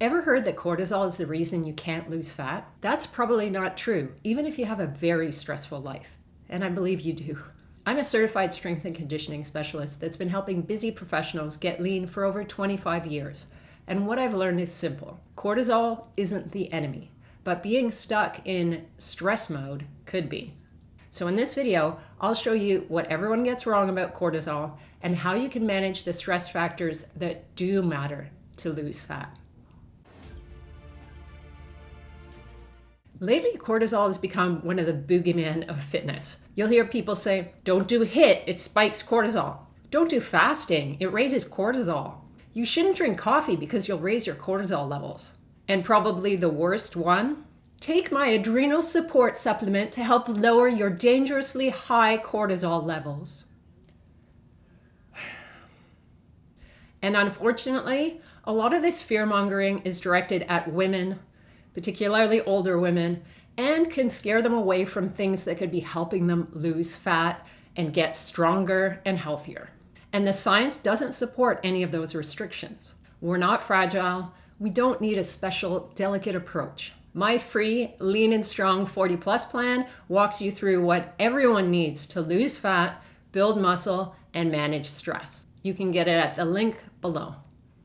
Ever heard that cortisol is the reason you can't lose fat? That's probably not true, even if you have a very stressful life. And I believe you do. I'm a certified strength and conditioning specialist that's been helping busy professionals get lean for over 25 years. And what I've learned is simple. Cortisol isn't the enemy, but being stuck in stress mode could be. So in this video, I'll show you what everyone gets wrong about cortisol and how you can manage the stress factors that do matter to lose fat. Lately, cortisol has become one of the boogeymen of fitness. You'll hear people say, don't do HIIT, it spikes cortisol. Don't do fasting, it raises cortisol. You shouldn't drink coffee because you'll raise your cortisol levels. And probably the worst one, take my adrenal support supplement to help lower your dangerously high cortisol levels. And unfortunately, a lot of this fear-mongering is directed at women, particularly older women, and can scare them away from things that could be helping them lose fat and get stronger and healthier. And the science doesn't support any of those restrictions. We're not fragile. We don't need a special, delicate approach. My free Lean and Strong 40 Plus plan walks you through what everyone needs to lose fat, build muscle, and manage stress. You can get it at the link below.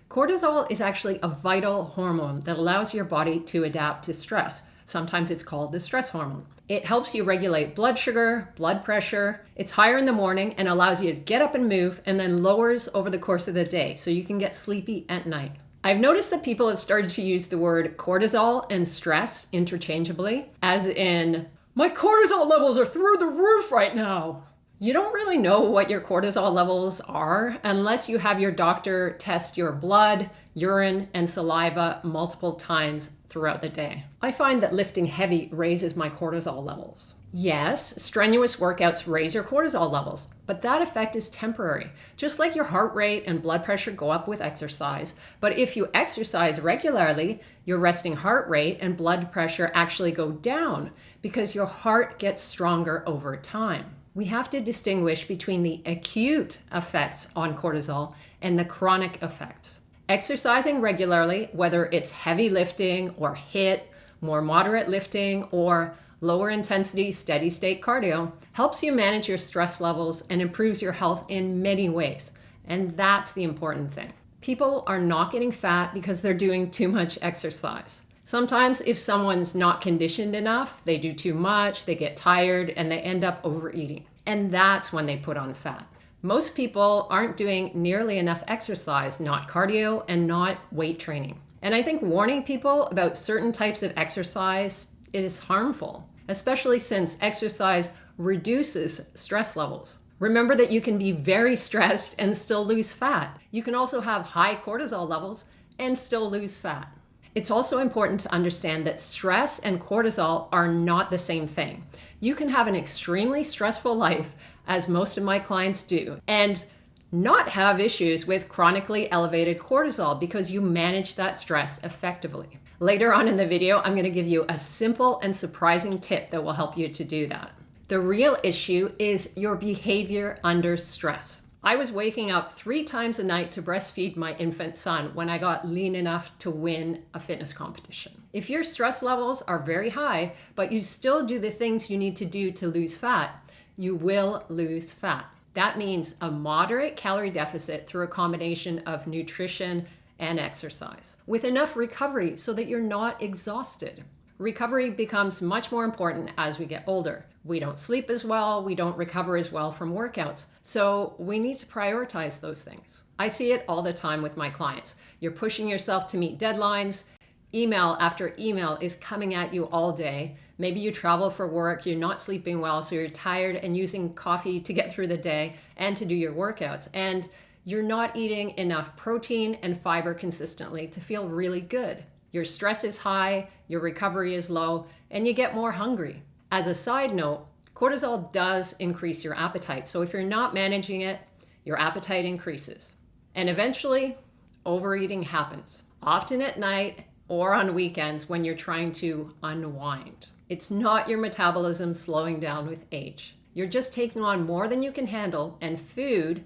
Cortisol is actually a vital hormone that allows your body to adapt to stress. Sometimes it's called the stress hormone. It helps you regulate blood sugar, blood pressure. It's higher in the morning and allows you to get up and move, and then lowers over the course of the day so you can get sleepy at night. I've noticed that people have started to use the word cortisol and stress interchangeably, as in, my cortisol levels are through the roof right now. You don't really know what your cortisol levels are unless you have your doctor test your blood, urine, and saliva multiple times throughout the day. I find that lifting heavy raises my cortisol levels. Yes, strenuous workouts raise your cortisol levels, but that effect is temporary. Just like your heart rate and blood pressure go up with exercise, but if you exercise regularly, your resting heart rate and blood pressure actually go down because your heart gets stronger over time. We have to distinguish between the acute effects on cortisol and the chronic effects. Exercising regularly, whether it's heavy lifting or HIIT, more moderate lifting, or lower intensity steady state cardio, helps you manage your stress levels and improves your health in many ways. And that's the important thing. People are not getting fat because they're doing too much exercise. Sometimes if someone's not conditioned enough, they do too much, they get tired, and they end up overeating. And that's when they put on fat. Most people aren't doing nearly enough exercise, not cardio and not weight training. And I think warning people about certain types of exercise is harmful, especially since exercise reduces stress levels. Remember that you can be very stressed and still lose fat. You can also have high cortisol levels and still lose fat. It's also important to understand that stress and cortisol are not the same thing. You can have an extremely stressful life, as most of my clients do, and not have issues with chronically elevated cortisol because you manage that stress effectively. Later on in the video, I'm going to give you a simple and surprising tip that will help you to do that. The real issue is your behavior under stress. I was waking up 3 times a night to breastfeed my infant son when I got lean enough to win a fitness competition. If your stress levels are very high, but you still do the things you need to do to lose fat, you will lose fat. That means a moderate calorie deficit through a combination of nutrition and exercise, with enough recovery so that you're not exhausted. Recovery becomes much more important as we get older. We don't sleep as well, we don't recover as well from workouts, so we need to prioritize those things. I see it all the time with my clients. You're pushing yourself to meet deadlines, email after email is coming at you all day. Maybe you travel for work, you're not sleeping well, so you're tired and using coffee to get through the day and to do your workouts. And you're not eating enough protein and fiber consistently to feel really good. Your stress is high, your recovery is low, and you get more hungry. As a side note, cortisol does increase your appetite. So if you're not managing it, your appetite increases. And eventually, overeating happens, often at night or on weekends when you're trying to unwind. It's not your metabolism slowing down with age. You're just taking on more than you can handle, and food,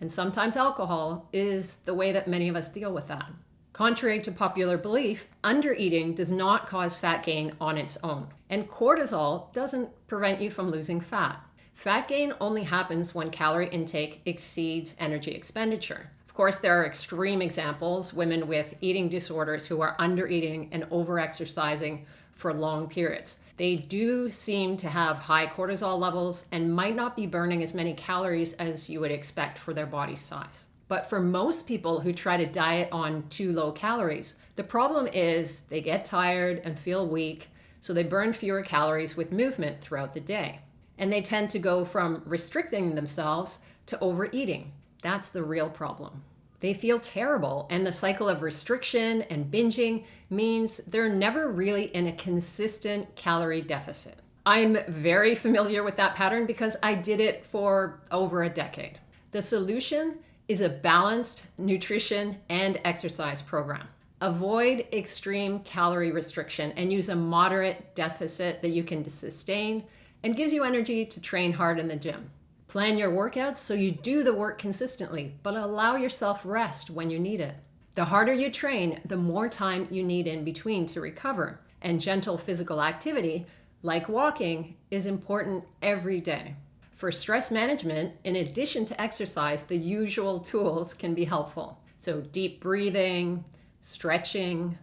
and sometimes alcohol, is the way that many of us deal with that. Contrary to popular belief, undereating does not cause fat gain on its own, and cortisol doesn't prevent you from losing fat. Fat gain only happens when calorie intake exceeds energy expenditure. Of course, there are extreme examples, women with eating disorders who are undereating and overexercising for long periods. They do seem to have high cortisol levels and might not be burning as many calories as you would expect for their body size. But for most people who try to diet on too low calories, the problem is they get tired and feel weak, so they burn fewer calories with movement throughout the day. And they tend to go from restricting themselves to overeating. That's the real problem. They feel terrible, and the cycle of restriction and binging means they're never really in a consistent calorie deficit. I'm very familiar with that pattern because I did it for over a decade. The solution is a balanced nutrition and exercise program. Avoid extreme calorie restriction and use a moderate deficit that you can sustain and gives you energy to train hard in the gym. Plan your workouts so you do the work consistently, but allow yourself rest when you need it. The harder you train, the more time you need in between to recover, and gentle physical activity, like walking, is important every day. For stress management, in addition to exercise, the usual tools can be helpful. So deep breathing, stretching,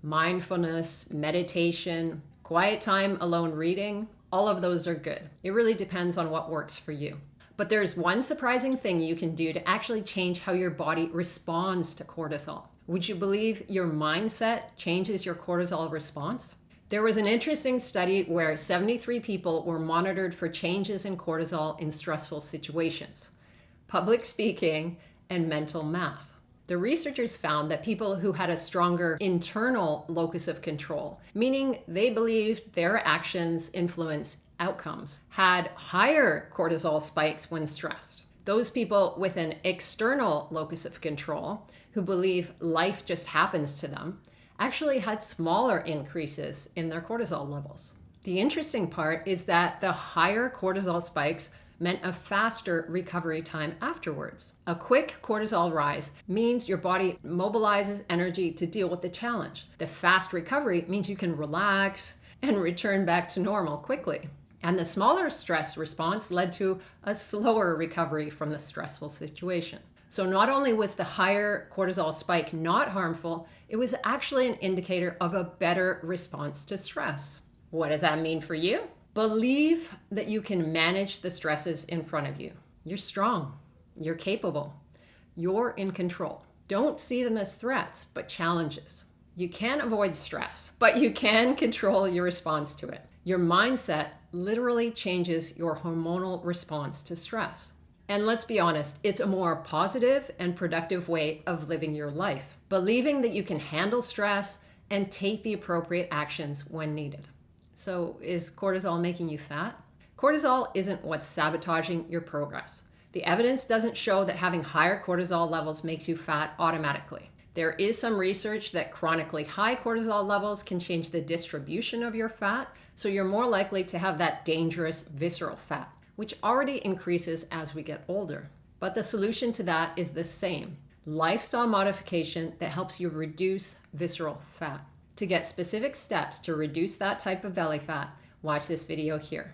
mindfulness, meditation, quiet time alone reading, all of those are good. It really depends on what works for you. But there's one surprising thing you can do to actually change how your body responds to cortisol. Would you believe your mindset changes your cortisol response? There was an interesting study where 73 people were monitored for changes in cortisol in stressful situations, public speaking, and mental math. The researchers found that people who had a stronger internal locus of control, meaning they believed their actions influence outcomes, had higher cortisol spikes when stressed. Those people with an external locus of control, who believe life just happens to them, actually had smaller increases in their cortisol levels. The interesting part is that the higher cortisol spikes meant a faster recovery time afterwards. A quick cortisol rise means your body mobilizes energy to deal with the challenge. The fast recovery means you can relax and return back to normal quickly. And the smaller stress response led to a slower recovery from the stressful situation. So not only was the higher cortisol spike not harmful, it was actually an indicator of a better response to stress. What does that mean for you? Believe that you can manage the stresses in front of you. You're strong. You're capable. You're in control. Don't see them as threats, but challenges. You can't avoid stress, but you can control your response to it. Your mindset literally changes your hormonal response to stress. And let's be honest, it's a more positive and productive way of living your life, believing that you can handle stress and take the appropriate actions when needed. So is cortisol making you fat? Cortisol isn't what's sabotaging your progress. The evidence doesn't show that having higher cortisol levels makes you fat automatically. There is some research that chronically high cortisol levels can change the distribution of your fat, so you're more likely to have that dangerous visceral fat, which already increases as we get older. But the solution to that is the same: lifestyle modification that helps you reduce visceral fat. To get specific steps to reduce that type of belly fat, watch this video here.